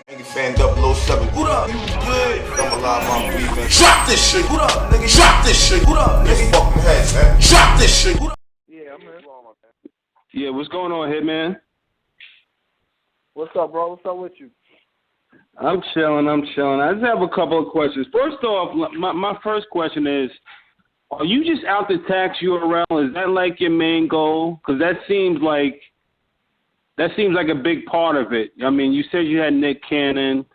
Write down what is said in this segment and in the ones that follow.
Nigga fan 007. What up? You good? I'm alive, my weed, man. Drop this shit. What up, nigga? Drop this shit. What up, nigga? Fucking head, man. Drop this shit. What up? Yeah, I'm here. Yeah, what's going on, Hitman? What's up, bro? What's up with you? I'm chilling. I just have a couple of questions. First off, my first question is, are you just out to tax URL? Is that like your main goal? Because that seems like a big part of it. I mean, you said you had Nick Cannon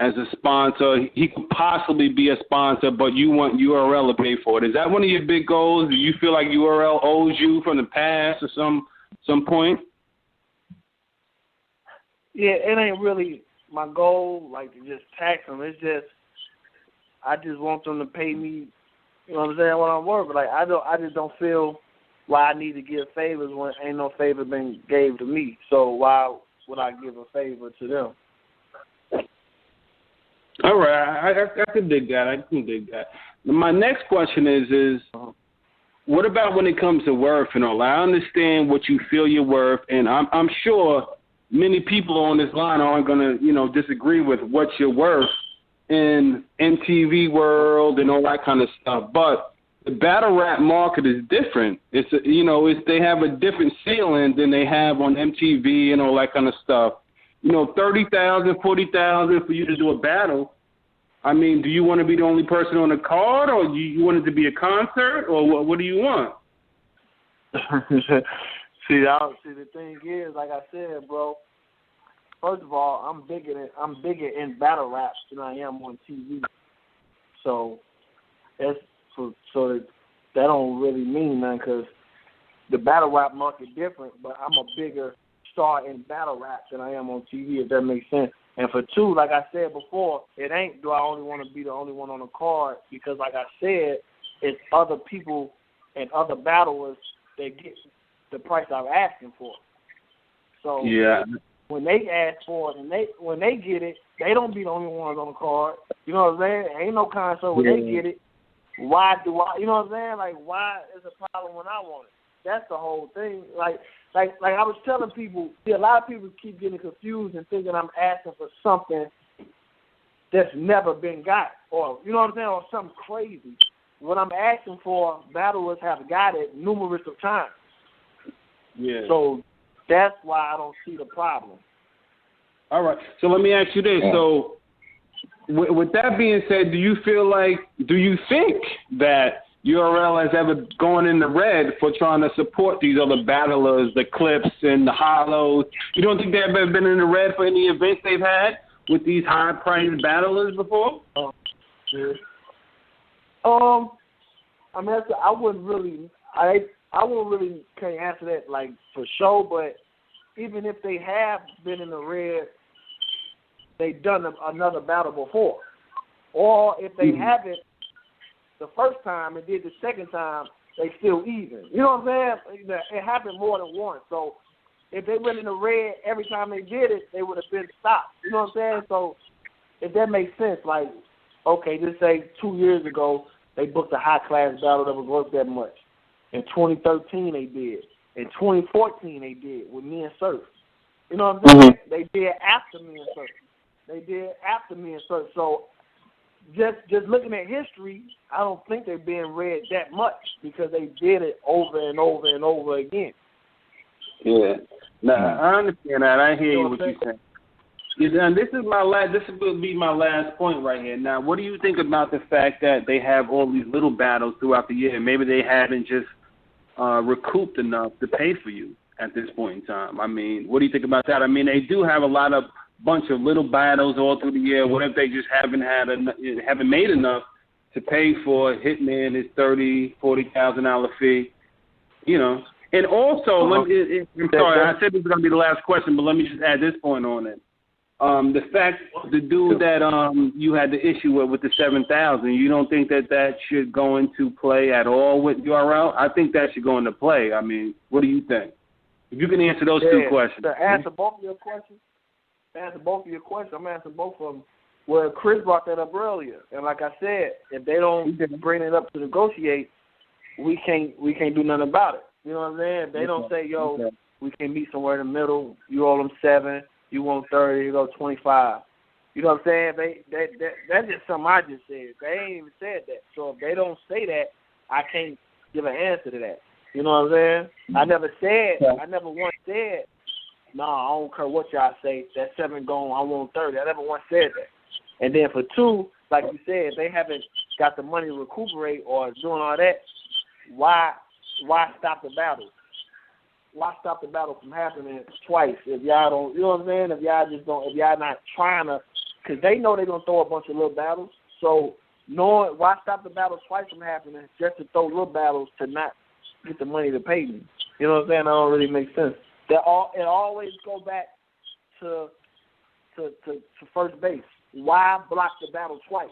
as a sponsor. He could possibly be a sponsor, but you want URL to pay for it. Is that one of your big goals? Do you feel like URL owes you from the past or some point? Yeah, it ain't really my goal, like, to just tax them. It's just, I just want them to pay me, you know what I'm saying, when I'm working. Like, I just don't feel why I need to give favors when ain't no favor been gave to me. So why would I give a favor to them? All right, I can dig that. My next question is what about when it comes to worth and all? I understand what you feel you're worth, and I'm sure many people on this line aren't going to, disagree with what you're worth in MTV world and all that kind of stuff. But the battle rap market is different. They have a different ceiling than they have on MTV and all that kind of stuff. 30,000, 40,000 for you to do a battle. I mean, do you want to be the only person on the card, or you want it to be a concert, or what do you want? See, the thing is, like I said, bro. First of all, I'm bigger in battle raps than I am on TV. So that don't really mean nothing, because the battle rap market different. But I'm a bigger star in battle rap than I am on TV, if that makes sense. And for two, like I said before, it ain't do I only want to be the only one on the card, because, like I said, it's other people and other battlers that get the price I'm asking for. So yeah, when they ask for it and when they get it, they don't be the only ones on the card. You know what I'm saying? Ain't no concert when they get it. Why do I? You know what I'm saying? Like, why is a problem when I want it? That's the whole thing. Like I was telling people, a lot of people keep getting confused and thinking I'm asking for something that's never been got, or you know what I'm saying, or something crazy. What I'm asking for, battlers have got it numerous of times. Yeah. So that's why I don't see the problem. All right. So let me ask you this. So with that being said, do you think that URL has ever gone in the red for trying to support these other battlers, the Clips and the Hollows? You don't think they've ever been in the red for any events they've had with these high-priced battlers before? I mean, I wouldn't really can't answer that like for sure, but even if they have been in the red, they've done another battle before. Or if they haven't the first time and did the second time, they still even. You know what I'm saying? It happened more than once. So if they went in the red every time they did it, they would have been stopped. You know what I'm saying? So if that makes sense, like, okay, just say 2 years ago, they booked a high-class battle that was worth that much. In 2013, they did. In 2014, they did with me and Surf. You know what I'm saying? They did after me and Surf. So just looking at history, I don't think they're being read that much, because they did it over and over and over again. Yeah. No, I understand that. I hear what you're saying. Yeah, this will be my last point right here. Now, what do you think about the fact that they have all these little battles throughout the year? Maybe they haven't just recouped enough to pay for you at this point in time. I mean, what do you think about that? I mean, they do have a bunch of little battles all through the year. What if they just haven't made enough to pay for Hitman his $30,000-$40,000 fee? And also, I'm sorry, I said this was going to be the last question, but let me just add this point on it. The fact the dude that you had the issue with the 7,000, you don't think that should go into play at all with URL? I think that should go into play. I mean, what do you think? If you can answer those two questions. To answer both of your questions, I'm answering both of them. Well, Chris brought that up earlier, and like I said, if they don't bring it up to negotiate, we can't do nothing about it. You know what I'm saying? If they don't say, we can meet somewhere in the middle, you owe them 7, you want 30, you go 25. You know what I'm saying? That's just something I just said. They ain't even said that. So if they don't say that, I can't give an answer to that. You know what I'm saying? I never once said, I don't care what y'all say. That 7 gone, I want 30. I never once said that. And then for 2, like you said, they haven't got the money to recuperate or doing all that. Why stop the battle? Why stop the battle from happening twice? If y'all don't, you know what I'm saying? If y'all not trying to, because they know they're going to throw a bunch of little battles. So why stop the battle twice from happening just to throw little battles to not get the money to pay me? You know what I'm saying? That don't really make sense. It always go back to first base. Why block the battle twice?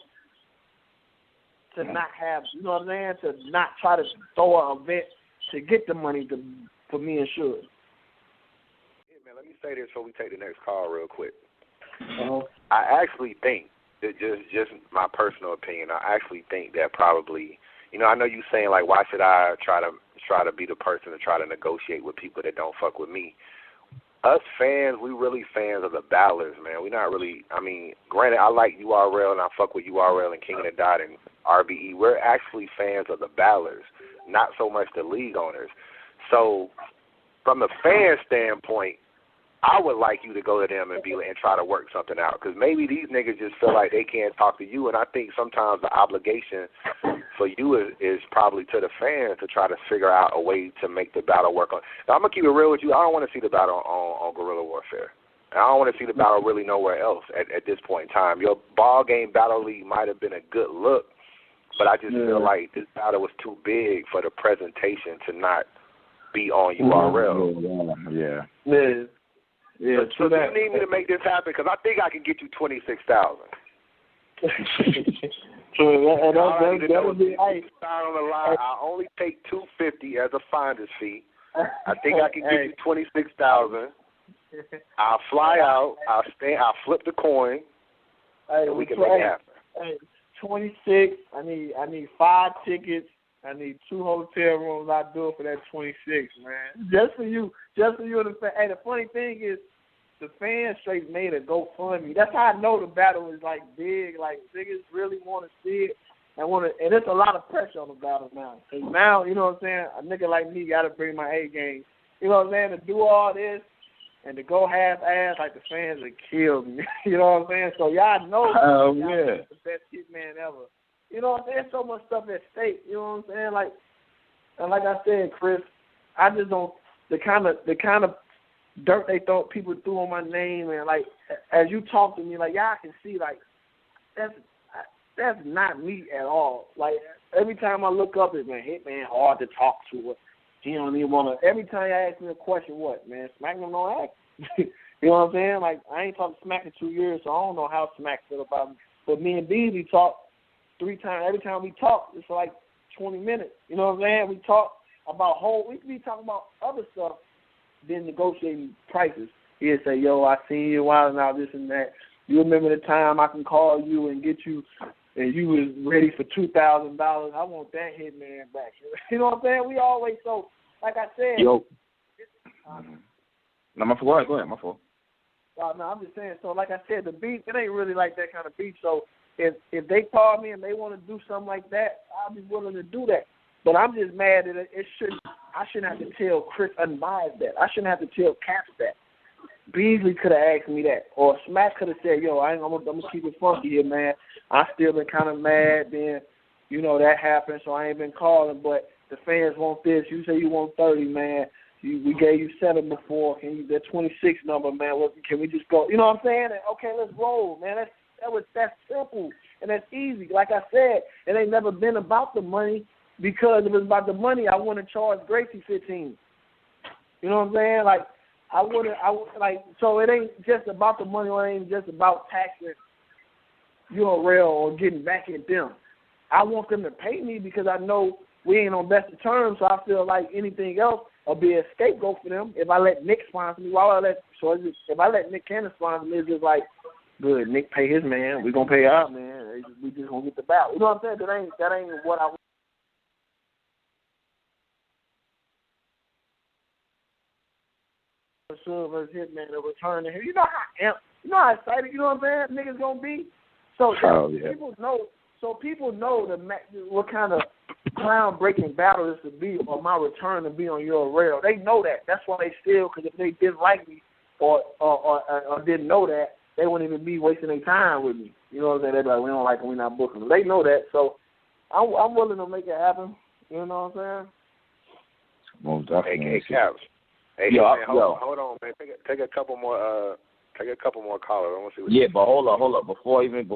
To not have, you know what I'm saying? To not try to throw an event to get the money for me and Suge. Yeah, man, let me say this before we take the next call real quick. Uh-huh. I actually think, that just my personal opinion, I actually think that probably, I know you saying, like, why should I try to be the person to try to negotiate with people that don't fuck with me? Us fans, we really fans of the battlers, man. We not really, granted, I like URL and I fuck with URL and King of the Dot and RBE. We're actually fans of the battlers, not so much the league owners. So from a fan standpoint, I would like you to go to them and try to work something out, because maybe these niggas just feel like they can't talk to you, and I think sometimes the obligation for you is probably to the fans to try to figure out a way to make the battle work on. Now, I'm going to keep it real with you. I don't want to see the battle on Guerrilla Warfare. And I don't want to see the battle really nowhere else at this point in time. Your ball game battle league might have been a good look, but I just feel like this battle was too big for the presentation to not be on URL. Yeah. Yeah, so you need me to make this happen? Because I think I can get you 26,000. That would be nice. On the line. I only take $250 as a finder's fee. I think I can get you 26,000. I'll fly out. I'll flip the coin. And we can make it happen. Hey, 26. I need 5 tickets. I need 2 hotel rooms. I'll do it for that 26, man. Just for you and the fans. Hey, the funny thing is, the fans straight made a GoFundMe. That's how I know the battle is like big. Like niggas really want to see it and there's a lot of pressure on the battle now. Cause now, you know what I'm saying, a nigga like me got to bring my A game. You know what I'm saying, to do all this and to go half-ass, like the fans would kill me. You know what I'm saying? So y'all know y'all the best Hitman ever. You know what I'm saying? So much stuff at stake. You know what I'm saying? Like I said, Chris, I just don't the kind of dirt they thought people threw on my name, and like as you talk to me, like y'all can see, like that's not me at all. Like every time I look up, it's Hitman hard to talk to. He don't even want to. Every time you ask me a question, what man, Smack don't know act. You know what I'm saying? Like I ain't talked to Smack in 2 years, so I don't know how Smack feel about me. But me and Beasley talk 3 times. Every time we talk, it's like 20 minutes. You know what I'm saying? We talk about we could be talking about other stuff than negotiating prices. He'd say, yo, I seen you while now, this and that. You remember the time I can call you and get you, and you was ready for $2,000. I want that Hitman back. You know what I'm saying? We always, so, like I said. Yo. No, my fault. Go ahead, my fault. No, I'm just saying, so like I said, the beat, it ain't really like that kind of beat. So if they call me and they want to do something like that, I'll be willing to do that. But I'm just mad that I shouldn't have to tell Chris Unbias that. I shouldn't have to tell Caps that. Beasley could have asked me that. Or Smack could have said, yo, I'm going to keep it funky here, man. I still been kind of mad. Then, you know, that happened, so I ain't been calling. But the fans want this. You say you want 30, man. We gave you 7 before. Can you that 26 number, man? Can we just go? You know what I'm saying? And, okay, let's roll, man. That's simple and that's easy. Like I said, it ain't never been about the money. Because if it was about the money, I wouldn't charge Gracie 15. You know what I'm saying? Like I wouldn't so it ain't just about the money, or it ain't just about taxing URL or getting back at them. I want them to pay me because I know we ain't on best of terms, so I feel like anything else will be a scapegoat for them. If I let Nick sponsor me, if I let Nick Cannon sponsor me, it's just like, good, Nick pay his man, we gonna pay our man, we just gonna get the battle. You know what I'm saying? That ain't what I want. Versus Hitman to return to him. You know how You know how excited, you know what I'm saying, niggas gonna be? So people know. So people know what kind of groundbreaking battle this would be, or my return to be on your rail. They know that. That's why they still. Because if they didn't like me or didn't know that, they wouldn't even be wasting their time with me. You know what I'm saying? They'd be like, we don't like them, we're not booking them. They know that. So I'm willing to make it happen. You know what I'm saying? Most definitely. Hey, Caps. Hey, man, hold on, man. Take a couple more. Take a couple more callers. I want to see what. But hold up. Before I even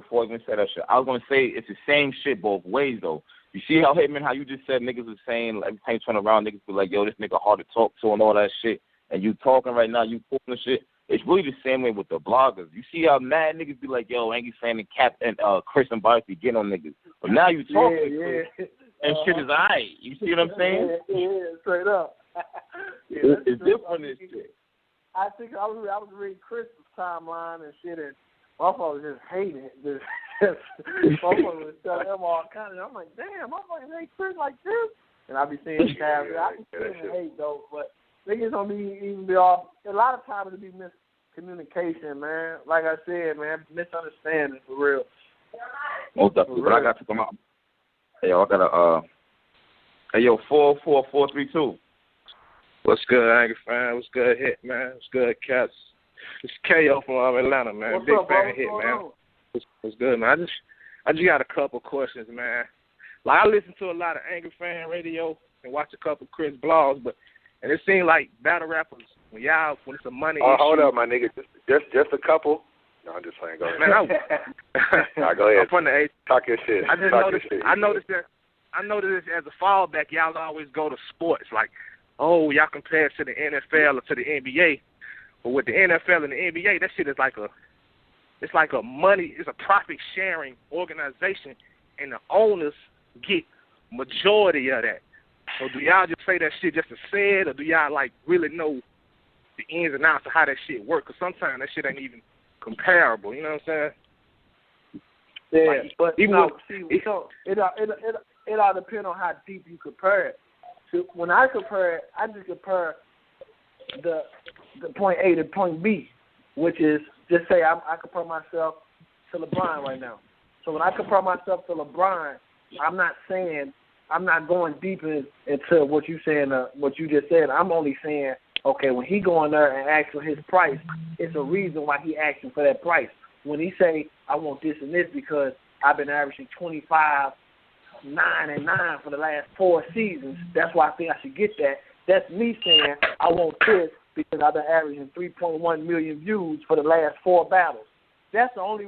say that shit, I was gonna say it's the same shit both ways though. You see how Hitman, how you just said niggas was saying every time you turn around, niggas be like, yo, this nigga hard to talk to and all that shit. And you talking right now, you pulling shit. It's really the same way with the bloggers. You see how mad niggas be like, yo, Angry Fan and Cap and Chris and Unbias be getting on niggas. But now you talking and shit is alright. You see what I'm saying? Yeah, straight up. It's different than shit. I think I was reading Chris' timeline and shit, and motherfuckers just hating it. Motherfuckers was telling him all kinds of. I'm like, damn, motherfuckers hate Chris like this. And I be seeing tabs. I be seeing the hate though, but niggas don't even be off. A lot of times it be miscommunication, man. Like I said, man, misunderstanding for real. Most definitely. But I got to come out. Hey, yo, I got a. Hey, yo, 44432. What's good, Angry Fan? What's good, Hit, man? What's good, Cats? It's KO from Atlanta, man. What's Big up, fan bro? of Hit, man. What's good, man? I just got a couple questions, man. Like, I listen to a lot of Angry Fan radio and watch a couple Chris blogs, and it seems like battle rappers, when it's a money issue. Hold up, my nigga. Just a couple. No, I'm just saying. Go ahead. Man, go ahead. I'm from the age. Talk your shit. I noticed as a fallback, y'all always go to sports. Like, oh, y'all compare it to the NFL or to the NBA. But with the NFL and the NBA, that shit is like it's a profit sharing organization, and the owners get majority of that. So do y'all just say that shit just to say it, or do y'all like really know the ins and outs of how that shit works? Because sometimes that shit ain't even comparable. You know what I'm saying? Yeah, like, but even it all depends on how deep you compare it. So when I compare it, I just compare the point A to point B, which is just say I compare myself to LeBron right now. So when I compare myself to LeBron, I'm not going deep into what you saying, what you just said. I'm only saying, okay, when he go in there and ask for his price, it's a reason why he asking for that price. When he say, I want this and this because I've been averaging 25, 9 and 9 for the last 4 seasons, that's why I think I should get that. That's me saying I want this because I've been averaging 3.1 million views for the last 4 battles. That's the only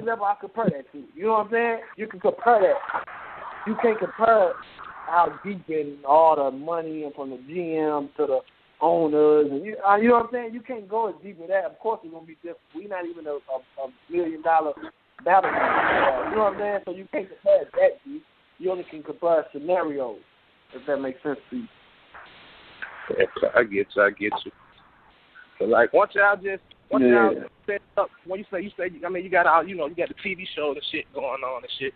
level I compare that to. You know what I'm saying? You can compare that. You can't compare how deep in all the money and from the GM to the owners and you know what I'm saying? You can't go as deep as that. Of course it's gonna be different. We're not even a $1 million battle. You know what I'm saying? So you can't compare it that deep. You only can compare scenarios, if that makes sense to you. Yeah, I get you. So like once y'all set up, when you say, I mean, you got all, you got the TV shows and shit going on and shit.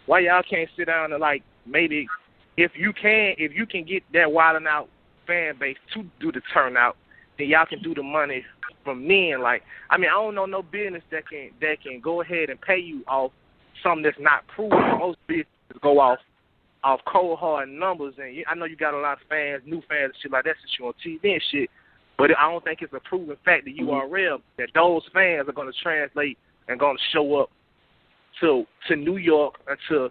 Why y'all can't sit down and like maybe if you can get that wilding out fan base to do the turnout, then y'all can do the money from men. Like, I mean, I don't know no business that can go ahead and pay you off something that's not proven. Most businesses go off cold hard numbers, and I know you got a lot of fans, new fans and shit like that since you on TV and shit. But I don't think it's a proven fact that URL that those fans are going to translate and going to show up to New York and to a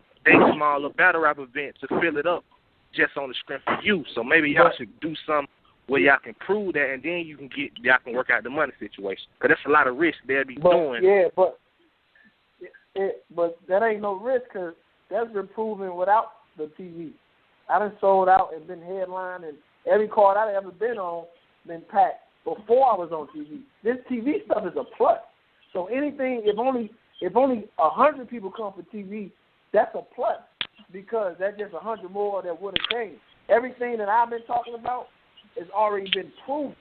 smaller battle rap event to fill it up just on the strength of you. So maybe y'all should do something where y'all can prove that, and then y'all can work out the money situation. Because that's a lot of risk they'll be doing. Yeah, but that ain't no risk because that's been proven without the TV. I done sold out and been headlined, and every card I've ever been on been packed before I was on TV. This TV stuff is a plus. So anything, if only 100 people come for TV, that's a plus because that's just 100 more that would have came. Everything that I've been talking about has already been proven.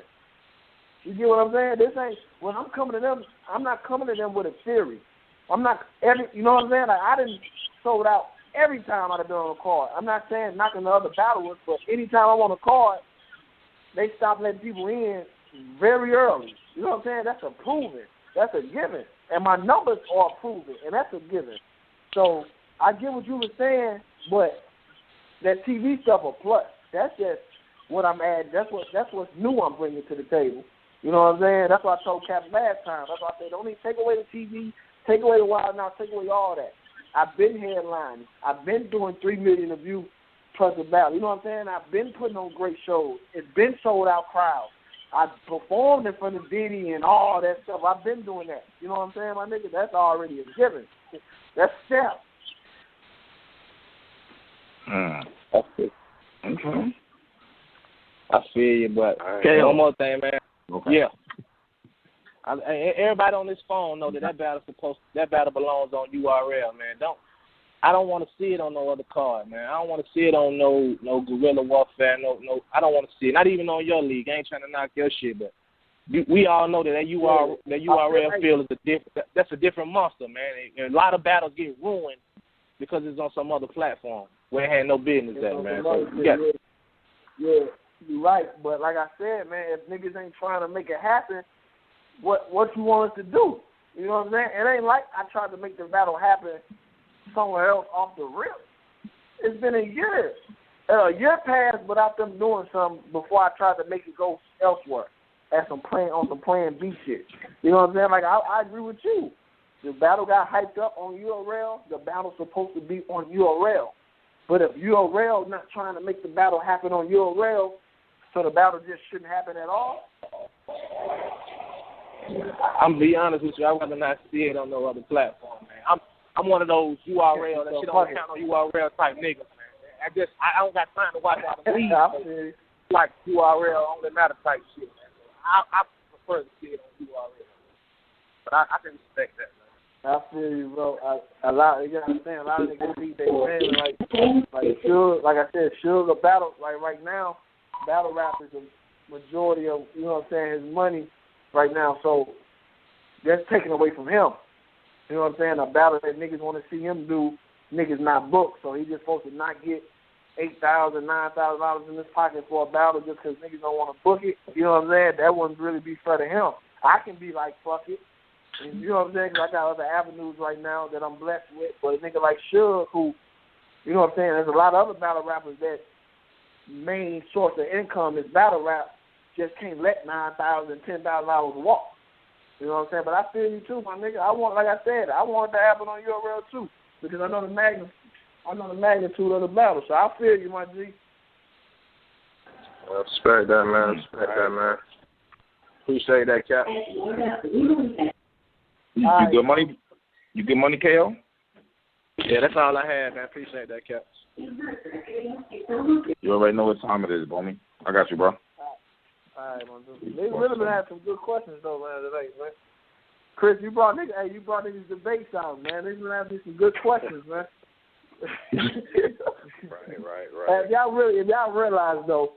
You get what I'm saying? This ain't when I'm coming to them. I'm not coming to them with a theory. I'm not you know what I'm saying? Like I didn't sold out every time I've been on a card. I'm not saying knocking the other battlers, but anytime I'm on a card, they stop letting people in very early. You know what I'm saying? That's a proven. That's a given. And my numbers are proven, and that's a given. So I get what you were saying, but that TV stuff a plus. That's just what I'm adding. That's what's new I'm bringing to the table. You know what I'm saying? That's what I told Cap last time. That's why I said, don't even take away the TV, take away the Wild Now, take away all that. I've been headlining. I've been doing 3 million of views plus a battle. You know what I'm saying? I've been putting on great shows. It's been sold out crowds. I've performed in front of Diddy and all that stuff. I've been doing that. You know what I'm saying, my nigga? That's already a given. That's step. Okay. I feel you, but Okay. One more thing, man. Okay. Yeah. Everybody on this phone know that battle belongs on URL, man. I don't want to see it on no other card, man. I don't want to see it on no guerrilla warfare, no. I don't want to see it. Not even on your league. I ain't trying to knock your shit, but we all know that URL field is that's a different monster, man. And a lot of battles get ruined because it's on some other platform where it had no business at, man. So yeah, you're right. But like I said, man, if niggas ain't trying to make it happen, what you want us to do? You know what I'm saying? It ain't like I tried to make the battle happen somewhere else off the rip. It's been a year. A year passed without them doing something before I tried to make it go elsewhere on some Plan B shit. You know what I'm saying? Like, I agree with you. The battle got hyped up on URL. The battle's supposed to be on URL. But if URL not trying to make the battle happen on URL, so the battle just shouldn't happen at all? I'm be honest with you, I'd rather not see it on no other platform, man. I'm one of those URL that shit don't count on URL type niggas, man. I don't got time to watch all the leagues like URL only matter type shit, man. I prefer to see it on URL, but I can respect that, man. I feel you, bro. A lot of niggas beat their fans like Suge. Like I said, Suge battle like right now. Battle rap is a majority of, you know what I'm saying, his money right now. So that's taken away from him. You know what I'm saying? A battle that niggas want to see him do, niggas not booked. So he just supposed to not get $8,000, $9,000 in his pocket for a battle just because niggas don't want to book it. You know what I'm saying? That wouldn't really be fair to him. I can be like, fuck it. And you know what I'm saying? Because I got other avenues right now that I'm blessed with. But a nigga like Suge, who, you know what I'm saying, there's a lot of other battle rappers that main source of income is battle rap, just can't let $9,000, $10,000 walk. You know what I'm saying? But I feel you too, my nigga. I want it to happen on URL too, because I know the magnitude of the battle. So I feel you, my G. Well, respect that, man. Appreciate that, Cap. You good money? You good money, KO? Yeah, that's all I had, man. Appreciate that, Cap. You already know what time it is, homie. I got you, bro. All right, man. They really been having some good questions though, man, today, man. Chris, you brought niggas debates out, man. They've been having some good questions, man. Right. If y'all realize though,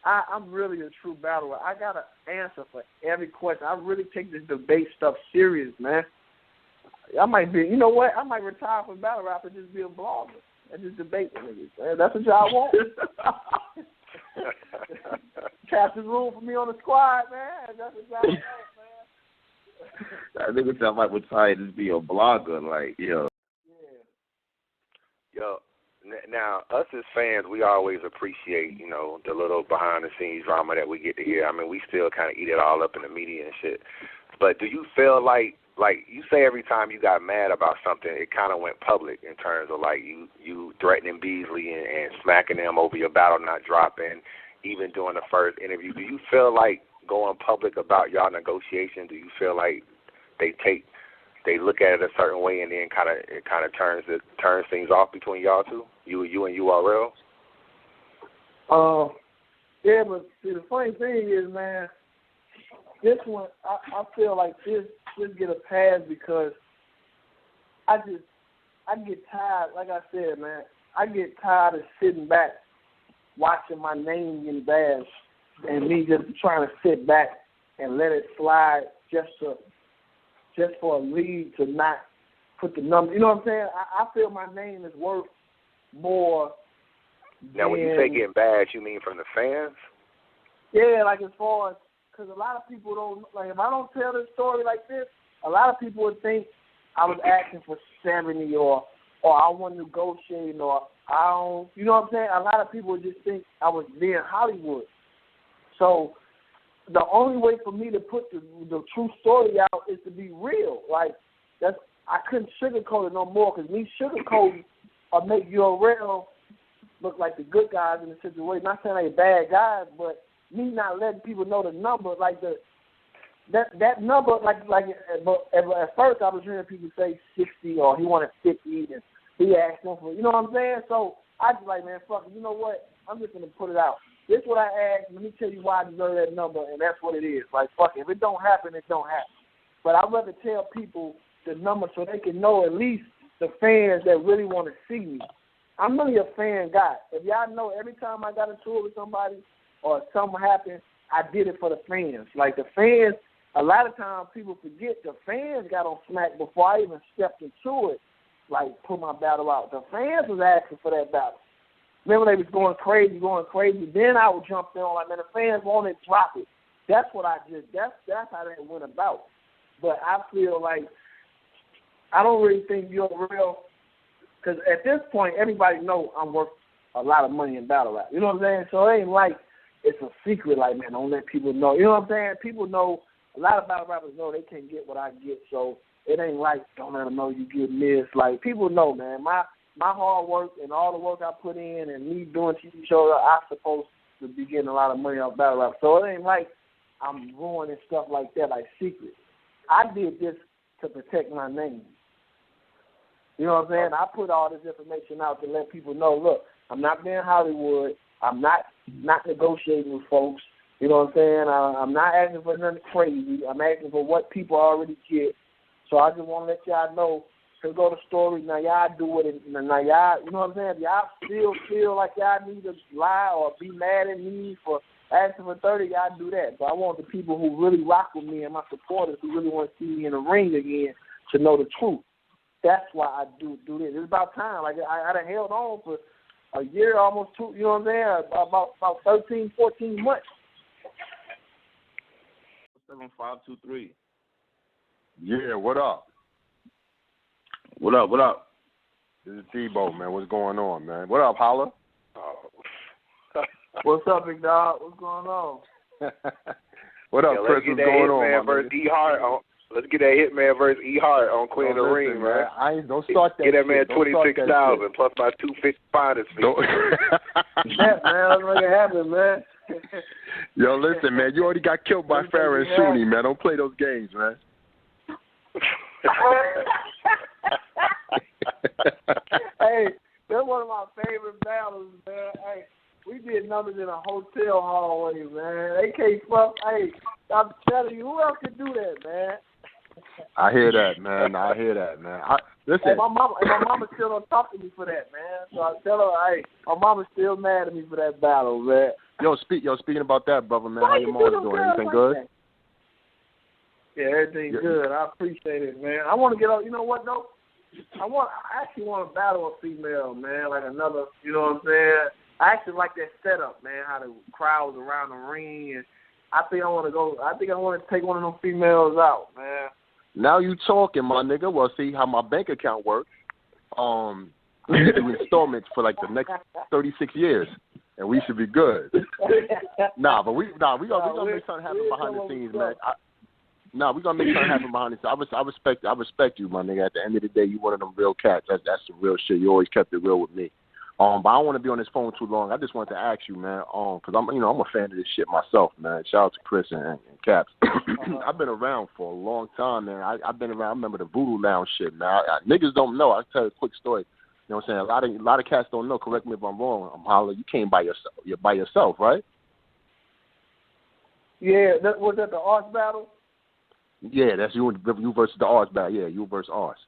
I'm really a true battler. I got an answer for every question. I really take this debate stuff serious, man. I might retire from battle rap and just be a blogger and just debate with niggas. Man. That's what y'all want. Captain room for me on the squad, man. That's what y'all want, man. That nigga sound like retire just be a blogger, like, yo. Yo, now, us as fans, we always appreciate, the little behind-the-scenes drama that we get to hear. I mean, we still kind of eat it all up in the media and shit. But do you feel like you say every time you got mad about something, it kind of went public in terms of, like, you threatening Beasley and smacking them over your battle not dropping, even during the first interview. Do you feel like going public about y'all negotiation, do you feel like they look at it a certain way and then it kind of turns things off between y'all two, you and URL? Yeah, but see, the funny thing is, man, this one I feel like this get a pass because I get tired. Like I said, man, I get tired of sitting back watching my name getting bashed and me just trying to sit back and let it slide just for a lead to not put the number. You know what I'm saying? I feel my name is worth more. Now, when you say getting bashed, you mean from the fans? Yeah, like as far as, because a lot of people don't, like, if I don't tell this story like this, a lot of people would think I was asking for 70 or I wasn't negotiating or I don't, you know what I'm saying? A lot of people would just think I was being Hollywood. So the only way for me to put the true story out is to be real. Like, I couldn't sugarcoat it no more, because me sugarcoating or make URL look like the good guys in the situation. Not saying they bad guys, but me not letting people know the number, like that number, like at first I was hearing people say 60 or he wanted 50 and he asked them for, you know what I'm saying? So I just like, man, fuck it, you know what? I'm just gonna put it out. This is what I asked. Let me tell you why I deserve that number, and that's what it is. Like, fuck it. If it don't happen, it don't happen. But I'd rather tell people the number so they can know, at least the fans that really want to see me. I'm really a fan guy. If y'all know, every time I got into it with somebody or something happened, I did it for the fans. Like, the fans, a lot of times people forget the fans got on smack before I even stepped into it, like, put my battle out. The fans was asking for that battle. Remember, they was going crazy. Then I would jump in on, like, man, the fans want it, drop it. That's what I did. That's how that went about. But I feel like I don't really think you're real, because at this point, everybody know I'm worth a lot of money in battle rap. You know what I'm saying? So it ain't like it's a secret, like, man, don't let people know. You know what I'm saying? People know, a lot of battle rappers know they can't get what I get, so it ain't like, don't let them know you get this. Like, people know, man, my hard work and all the work I put in and me doing TV shows, I'm supposed to be getting a lot of money off battle rap. So it ain't like I'm ruining stuff like that, like secret. I did this to protect my name. You know what I'm saying? I put all this information out to let people know, look, I'm not being Hollywood. I'm not negotiating with folks. You know what I'm saying? I'm not asking for nothing crazy. I'm asking for what people already get. So I just want to let y'all know, to go to story, now y'all do it. Now y'all, you know what I'm saying? If y'all still feel like y'all need to lie or be mad at me for asking for 30, y'all do that. But I want the people who really rock with me and my supporters who really want to see me in the ring again to know the truth. That's why I do this. It's about time. Like, I done held on for a year, almost two, you know what I'm saying? About 13, 14 months. 7523. Yeah, what up? What up? This is Debo, man. What's going on, man? What up, Holla? What's up, big dog? What's going on? What up, Chris? What's going on, versus E-Hart on. Let's get that Hitman versus E-Hart on Queen of the Ring, man. Don't start that. Get that man shit. 26,000 plus my 250 finder's fee. Yeah, man, let's make it happen, man. Yo, listen, man. You already got killed by Farrah and Sunni, man. Don't play those games, man. Hey, that's one of my favorite battles, man. Hey, we did numbers in a hotel hallway, man. They can't fuck. Hey, I'm telling you, who else can do that, man? I hear that, man. Listen. Hey, my mama still don't talk to me for that, man. So I tell her, hey, my mama's still mad at me for that battle, man. Speaking about that, brother, man, how your mom's doing? Everything like good? That? Yeah, everything's good. I appreciate it, man. I want to get up. You know what, though? I actually want to battle a female, man, like another, you know what I'm saying? I actually like that setup, man, how the crowd was around the ring, and I think I want to take one of them females out, man. Now you talking, my nigga. Well, see how my bank account works. I do installments for like the next 36 years, and we should be good. We gonna make something happen behind the scenes, man. We gonna make something happen behind the scenes. I respect you, my nigga. At the end of the day, you one of them real cats. That's the real shit. You always kept it real with me. But I don't want to be on this phone too long. I just wanted to ask you, man, because I'm a fan of this shit myself, man. Shout out to Chris and Caps. I've been around for a long time, man. I've been around. I remember the Voodoo Lounge shit, man. Niggas don't know. I'll tell you a quick story. You know what I'm saying? A lot of cats don't know. Correct me if I'm wrong. Holla, you came by yourself. You're by yourself, right? Yeah, was that the Arts battle? Yeah, that's you versus the Arts battle. Yeah, you versus Arts.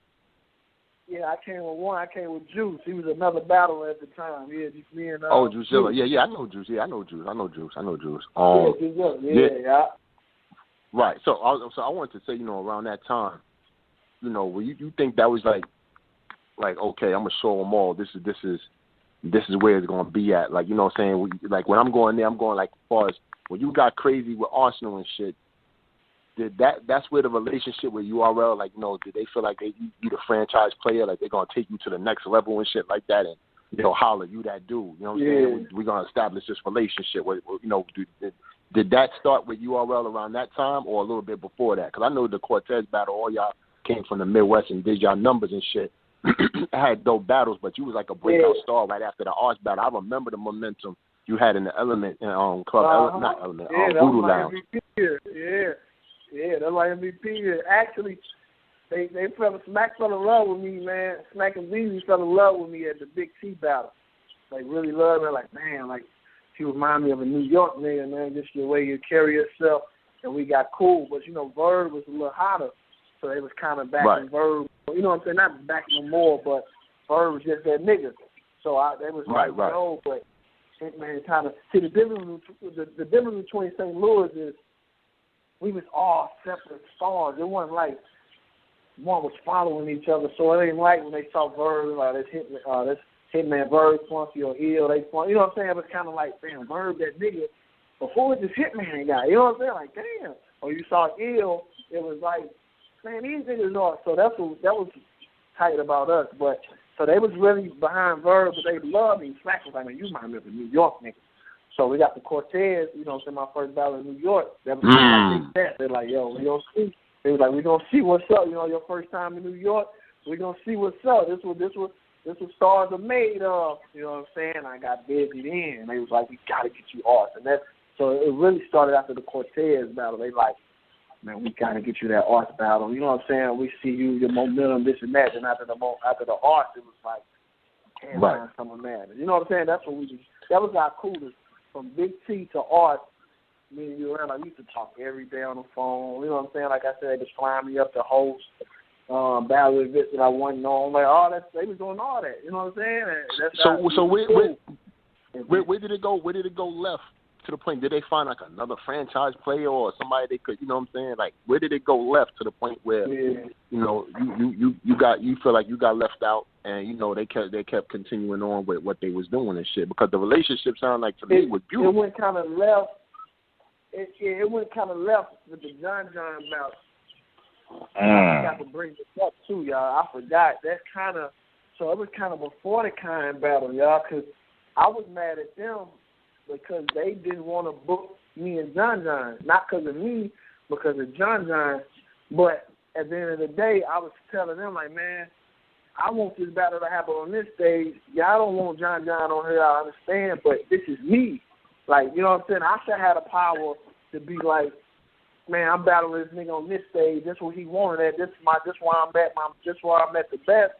Yeah, I came with one. I came with Juice. He was another battler at the time. Yeah, just me and Juice. Yeah, I know Juice. Yeah, I know Juice. Yeah. Right. So I wanted to say, around that time, where you think that was like okay, I'm gonna show them all. This is where it's gonna be at. Like, you know what I'm saying? Like when I'm going there, I'm going like as far as when you got crazy with Arsenal and shit, that's where the relationship with URL, like, you know, did they feel like you the franchise player, like they're gonna take you to the next level and shit like that, and you know, Holla, you that dude, you know what I'm saying? We're gonna establish this relationship. You know, did that start with URL around that time or a little bit before that? Because I know the Cortez battle, all y'all came from the Midwest and did y'all numbers and shit. Had dope battles, but you was like a breakout star right after the Arch battle. I remember the momentum you had in the Element Club, not Element, Voodoo Lounge. Yeah, that's my MVP here. Actually, Smack fell in love with me, man. Smack and Beezy fell in love with me at the Big T battle. Like, really loved me. Like, man, like, he remind me of a New York nigga, man, just the way you carry yourself. And we got cool. But, you know, Verb was a little hotter. So they was kind of backing Verb. You know what I'm saying? Not backing him more, but Verb was just that nigga. So they was no, but Hitman kind of see the difference between St. Louis is we was all separate stars. It wasn't like one was following each other. So it ain't like when they saw Verb, like this Hitman Verb funky or Ill, they funky. You know what I'm saying? It was kind of like, damn, Verb that nigga. Before this Hitman guy, you know what I'm saying? Like, damn. Or you saw Ill, it was like, man, these niggas are. So that was tight about us. But so they was really behind Verb, but they loved me. Slack was like, man, you remind me of a New York nigga. So we got the Cortez, you know what I'm saying, my first battle in New York. That was kind of like that. They're like, yo, we gonna see. They was like, we gonna see what's up. You know, your first time in New York, we gonna see what's up. This was stars are made of. You know what I'm saying? I got busy then. They was like, we gotta get you off. And so it really started after the Cortez battle. They like, man, we gotta get you that arts battle. You know what I'm saying? We see you, your momentum, this and that. And after the arts, it was like, can't find someone mad. You know what I'm saying? That's what we just. That was our coolest. From Big T to Art, me and you around, I used to talk every day on the phone. You know what I'm saying? Like I said, they was flying me up to host battle events that I wasn't on. Like all that, they was doing all that. You know what I'm saying? Where did it go? Where did it go left to the point? Did they find like another franchise player or somebody they could? You know what I'm saying? Like where did it go left to the point where you know you feel like you got left out? And you know they kept continuing on with what they was doing and shit because the relationship sounded like to me was beautiful. It went kind of left. It went kind of left with the John bout. I forgot to bring this up too, y'all. I forgot. That's kind of so. It was kind of before the Kind battle, y'all, because I was mad at them because they didn't want to book me and John, not because of me, because of John. But at the end of the day, I was telling them like, man, I want this battle to happen on this stage. Y'all don't want John on here, I understand, but this is me. Like, you know what I'm saying? I should have the power to be like, man, I'm battling this nigga on this stage. This is what he wanted at. This where I'm at the best.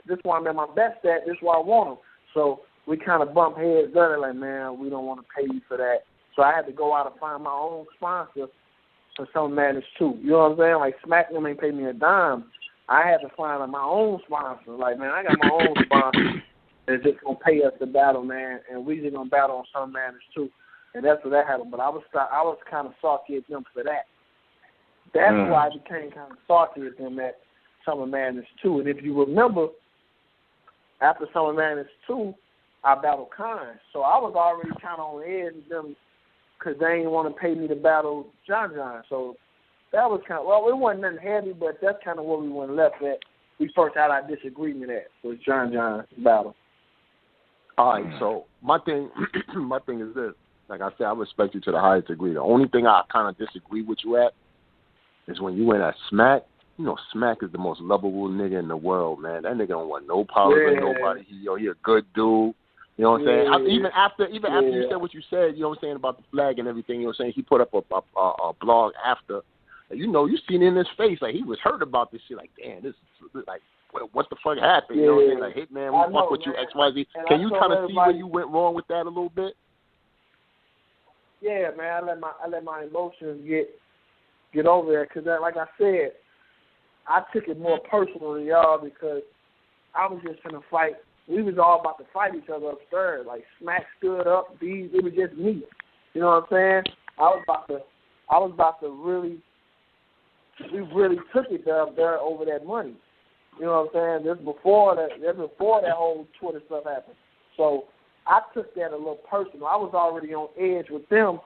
This where I'm at my best at. This where I want him. So we kind of bump heads done like, man, we don't want to pay you for that. So I had to go out and find my own sponsor for Summer Madness 2. You know what I'm saying? Like, Smack them ain't pay me a dime. I had to find my own sponsor. Like, man, I got my own sponsor that's just going to pay us to battle, man, and we just going to battle on Summer Madness 2. And that's what that happened. But I was kind of salty at them for that. That's why I became kind of salty at them at Summer Madness 2. And if you remember, after Summer Madness 2, I battled Khan. So I was already kind of on edge with them because they didn't want to pay me to battle John. So that was kind of, well, it wasn't nothing heavy, but that's kind of where we went left at. We first had our disagreement at was John battle. All right, so my thing is this. Like I said, I respect you to the highest degree. The only thing I kind of disagree with you at is when you went at Smack. You know, Smack is the most lovable nigga in the world, man. That nigga don't want no problems with nobody. He a good dude. You know what I'm saying? Even after you said what you said, you know what I'm saying, about the flag and everything, you know what I'm saying, he put up a blog after. And you know, you seen it in his face, like he was hurt about this shit. Like, damn, this is like, what the fuck happened? You know what I'm saying? Like, Hitman, we fuck with you, XYZ. Can you kind of see where you went wrong with that a little bit? Yeah, man, I let my emotions get over there because, like I said, I took it more personal than y'all because I was just gonna fight. We was all about to fight each other upstairs. Like, Smack stood up, it was just me. You know what I'm saying? I was about to really, we really took it up there over that money. You know what I'm saying? This before that whole Twitter stuff happened. So I took that a little personal. I was already on edge with them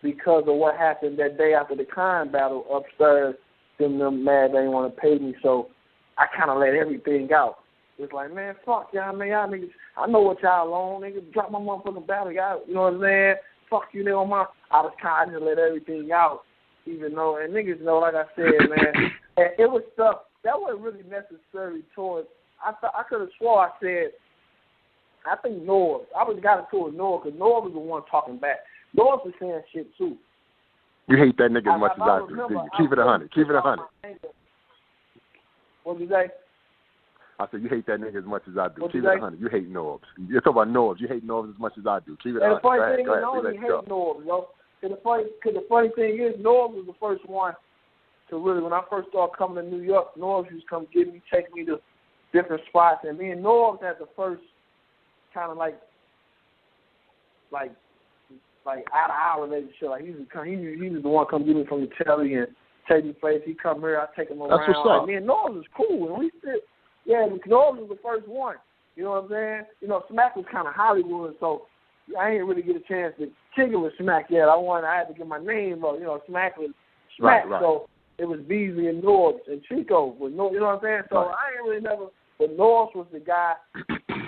because of what happened that day after the Khan battle upstairs. Them mad they didn't want to pay me, so I kind of let everything out. It's like, man, fuck y'all, man, y'all niggas. I know what y'all on, niggas. Drop my motherfucking battle, y'all. You know what I'm saying? Fuck you, nigga. I just let everything out, even though, and niggas know, like I said, man, and it was stuff that wasn't really necessary towards. I could have swore I said, I think Norv. I would have got into it with Norv because Norv was the one talking back. Norv was saying shit too. You hate that nigga as much as I do. Keep it 100. Keep it 100. What did you say? I said you hate that nigga as much as I do. Keep it 100. You hate Norbs. You're talking about Norbs. You hate Norbs as much as I do. Keep it 100. And the funny thing is, I only hate Norbs, yo. Because the funny thing is, Norbs was the first one to really, when I first started coming to New York, Norbs used to come get me, take me to different spots. And me and Norbs had the first kind of like out of our relationship. Like he was the one come get me from the telly and take me places. He come here, I take him around. That's what's up. Like, me and Norbs was cool. And we sit, Norbs was the first one. You know what I'm saying? You know, Smack was kind of Hollywood, so I ain't really get a chance to kick it with Smack yet. I had to get my name up. You know, Smack was Smack, right. So it was Beasley and Norbs and Chico with Norbs. You know what I'm saying? So I ain't really never. But Norbs was the guy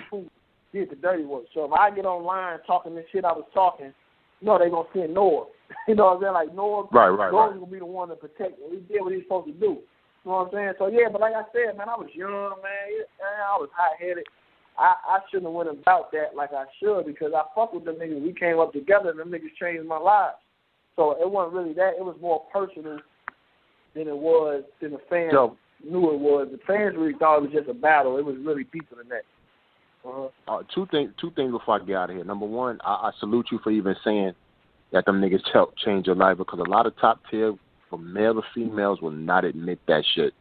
who did the dirty work. So if I get online talking this shit I was talking, they gonna send Norbs. You know what I'm saying? Like Norbs, Norbs gonna be the one to protect him. He did what he's supposed to do. You know what I'm saying? So yeah, but like I said, man, I was young, man. I was hot headed. I shouldn't have went about that like I should because I fuck with them niggas. We came up together and them niggas changed my life. So it wasn't really that. It was more personal than the fans knew it was. The fans really thought it was just a battle. It was really deeper than that. Two things before I get out of here. Number one, I salute you for even saying that them niggas helped change your life because a lot of top tier, from male to females, will not admit that shit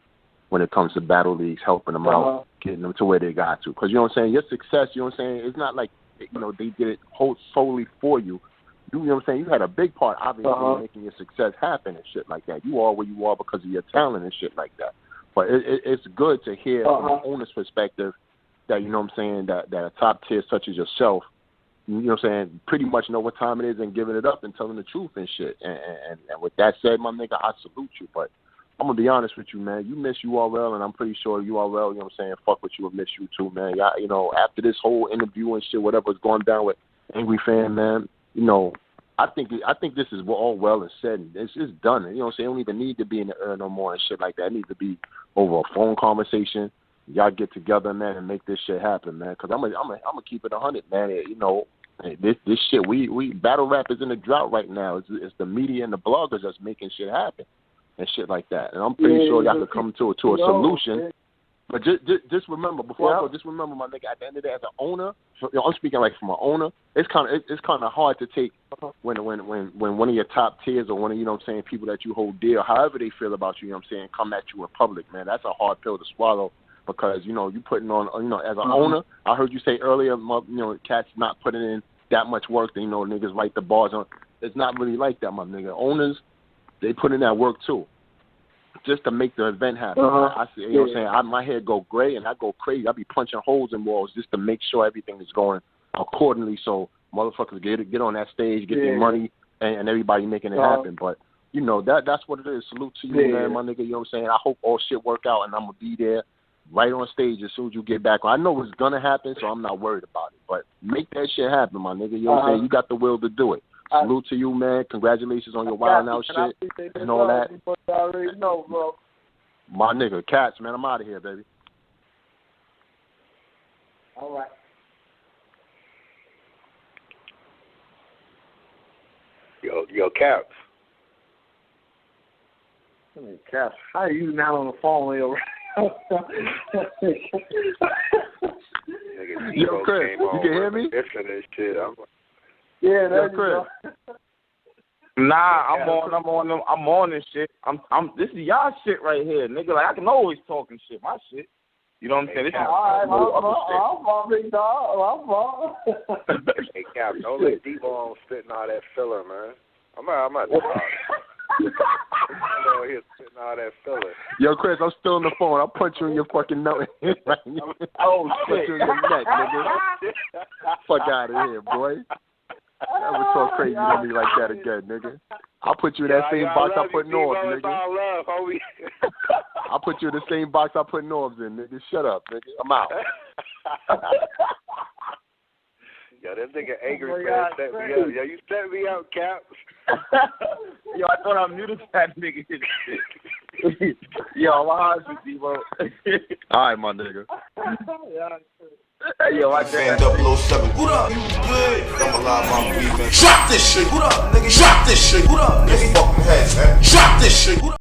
when it comes to battle leagues, helping them out, getting them to where they got to. Because, you know what I'm saying, your success, you know what I'm saying, it's not like, they did it solely for you. You know what I'm saying, you had a big part, obviously, in making your success happen and shit like that. You are where you are because of your talent and shit like that. But it's good to hear from an owner's perspective that, you know what I'm saying, that a top tier such as yourself, you know what I'm saying, pretty much know what time it is and giving it up and telling the truth and shit. And with that said, my nigga, I salute you. But I'm going to be honest with you, man. You miss URL, and I'm pretty sure URL, you know what I'm saying, fuck with you and miss you too, man. Y'all, you know, after this whole interview and shit, whatever's going down with Angry Fan, man, you know, I think this is all well and said. And it's done. You know what I'm saying? It don't even need to be in the Url no more and shit like that. It needs to be over a phone conversation. Y'all get together, man, and make this shit happen, man. Because I'm gonna keep it 100, man. You know, this shit, we battle rap is in a drought right now. It's the media and the bloggers that's making shit happen and shit like that. And I'm pretty sure y'all could come to a solution. But just remember, before I go, just remember, my nigga, at the end of the day, as an owner, I'm speaking like from an owner, it's kind of hard to take when one of your top tiers or one of, you know what I'm saying, people that you hold dear, however they feel about you, you know what I'm saying, come at you in public, man. That's a hard pill to swallow. Because, you know, you putting on, you know, as an owner, I heard you say earlier, you know, cats not putting in that much work, you know, niggas write the bars on. It's not really like that, my nigga. Owners, they put in that work too, just to make the event happen. I see, you know what I'm saying, my head go gray and I go crazy. I be punching holes in walls just to make sure everything is going accordingly so motherfuckers get on that stage, get their money, and everybody making it happen. But, you know, that's what it is. Salute to you, man, my nigga, you know what I'm saying. I hope all shit work out and I'm going to be there. Right on stage as soon as you get back. I know it's going to happen, so I'm not worried about it. But make that shit happen, my nigga. You know what I'm saying? You got the will to do it. Salute to you, man. Congratulations on your wild out shit and all that. I already know, bro. My nigga, Cats, man. I'm out of here, baby. All right. Yo, Caps. Caps, how are you not on the phone, yo? Yo, Chris, you can hear me? Yeah, that's Chris. Nah, I'm on this shit. This is y'all shit right here, nigga. Like I can always talk and shit. My shit. You know what I'm saying? This is all right, big dog. Hey, Cap, don't let Debo on spitting all that filler, man. I'm not talking. I'm here spitting all that filler. Yo, Chris, I'm still on the phone. I'll punch you in your fucking nose. Oh, shit. Punch you in your neck, nigga. Fuck out of here, boy. Never talk crazy to me like that again, nigga. I'll put you in that same box I put Norbs, nigga. It's all love, homie. I'll put you in the same box I put Norbs in, nigga. Shut up, nigga. I'm out. Yo, that nigga angry man set me up. Yo, you set me up, Cap. Yo, I thought I knew this fat nigga. Yo, I'm hard with Debo. All right, my nigga. Yo, I Fan 007. What up? You good? I'm alive, I'm weed, man. Drop this shit. What up, nigga? Drop this shit. What up, nigga? Fucking head, man. Drop this shit. What up?